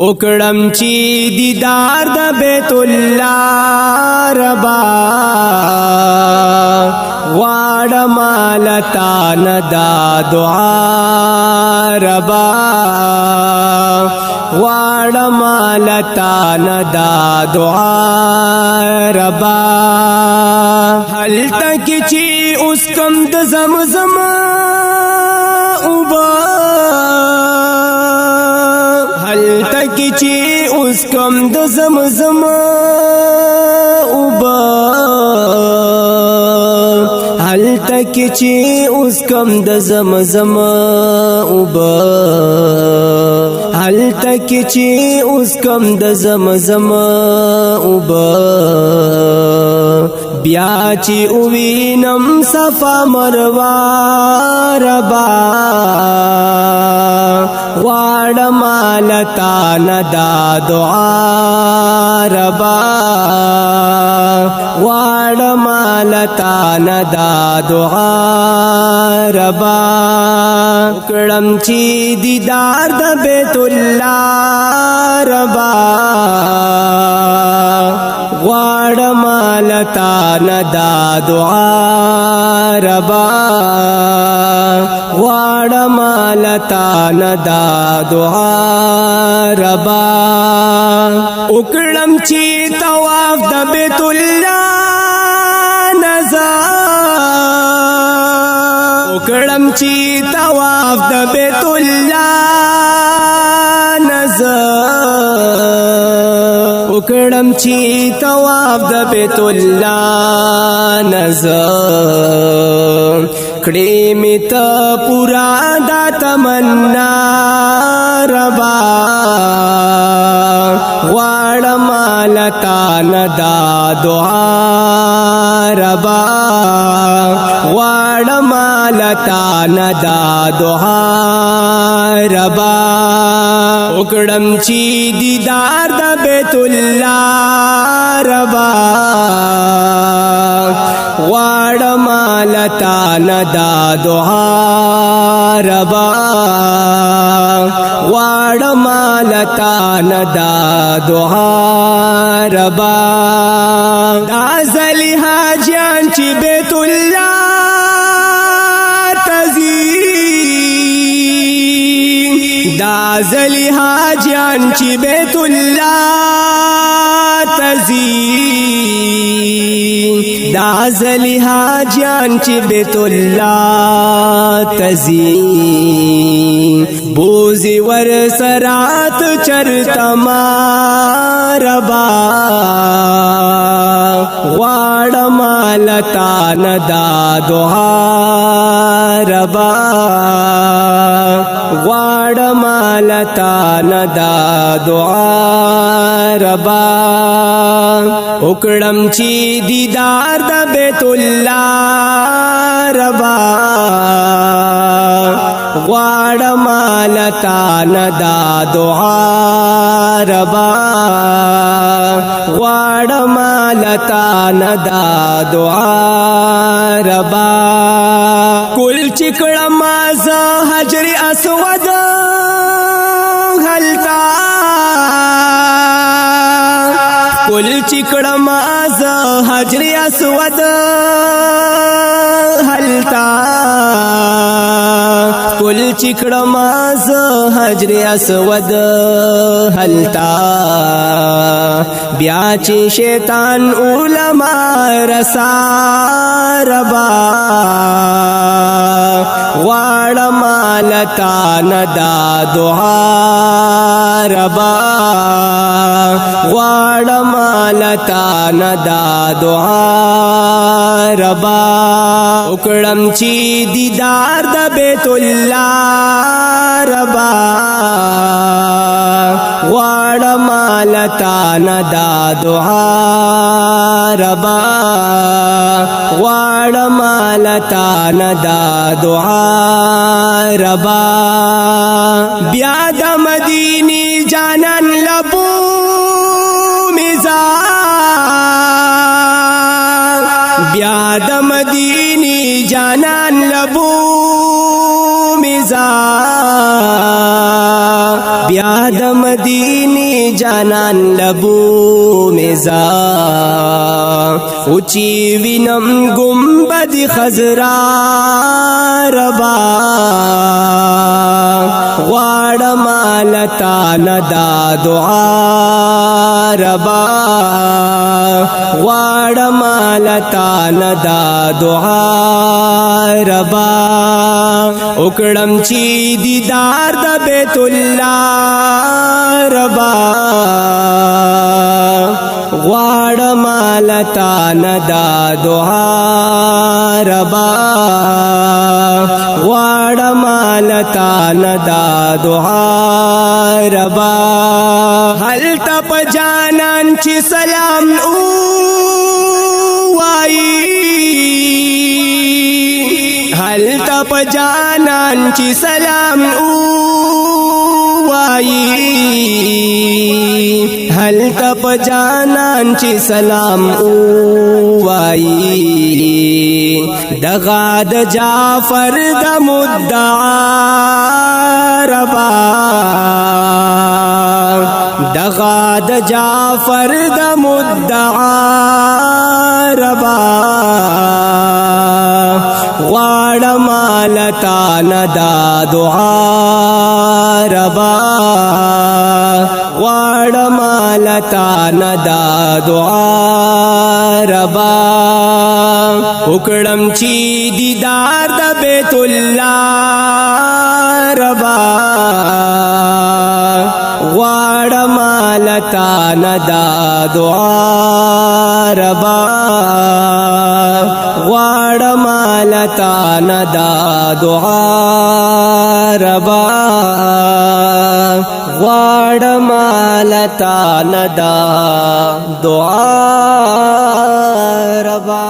اکڑم چی دیدار د بیت اللہ ربا غواړم لتا ندا دعا ربا غواړم لتا ندا دعا ربا هل تک چی اس کم د زمزم اوبا هل تک چی اس کم د زمزم اوبا هل تک چی اس کم د زمزم اوبا هل تک چی اس کم د زمزم اوبا بیا چی اوینم صفا مروه ربا غواړم لتا ندا دعا ربا غواړم لتا ندا دعا ربا کړم چې دیدار د بیت الله ربا غواړم لتا ندا دعا ربا غواړم لتا ندا دعا ربا وکړم چې طواف د بیت الله نزا وکړم چې طواف د بیت الله نزا وکړم چې طواف د بیت الله نظر کړې مې ته پورا دا تمنا ربا غواړم لتا ندا دعا ربا غواړم لتا ندا دعا ربا وکړم چې دیدار د بیت الله ربا غواړم لتا ندا دعا ربا غواړم لتا ندا دعا ربا دا زلی حاجیان چې بیت الله دا زلی حاجیان چی بیت اللہ تزی دا زلی حاجیان چی بیت اللہ تزی بوزی ور سرات چرتما ربا غواړم لتا ندا دعا ربا غواړم لتا ندا دعا ربا وکړم چې دیدار د بیت الله ربا غواړم لتا ندا دعا ربا غواړم لتا ندا دعا ربا کل چکړم ز حجر اسود هلتا کل چکړم ز حجر اسود هلتا کل چکړم ز حجر اسود هلتا بیا چې شیطان علماء رسا ربا غواړم لتا ندا دعا ربا غواړم لتا ندا دعا ربا وکړم چې دیدار د بیت الله ربا غواړم لتا ندا دعا ربا غواړم لتا ندا دعا ربا بیا د مدینی جانان لبو میزان بیا د مدینی جانان لبو میزان بیا د مدینی ویني جانان لبو مزا اوچی وینم گنبد خضرا ربا غواړم لتا ندا دعا ربا غواړم لتا ندا دعا ربا وکړم چې دیدار د بیت الله ربا غواړم لتا ندا دعا ربا غواړم لتا ندا دعا ربا هل تپ جانان چې سلام او وای هل تپ جانان چې سلام او وای هل تپ جانان چې سلام او وای دغا د جعفر د مدعا ربا دغا د جعفر د مدعا ربا غواړم لتا ندا دعا ربا غواړم لتا ندا دعا ربا وکړم چې دیدار د بیت الله ربا غواړم لتا ندا دعا ربا غواړم لتا ندا دعا ربا غواړم لتا ندا دعا ربا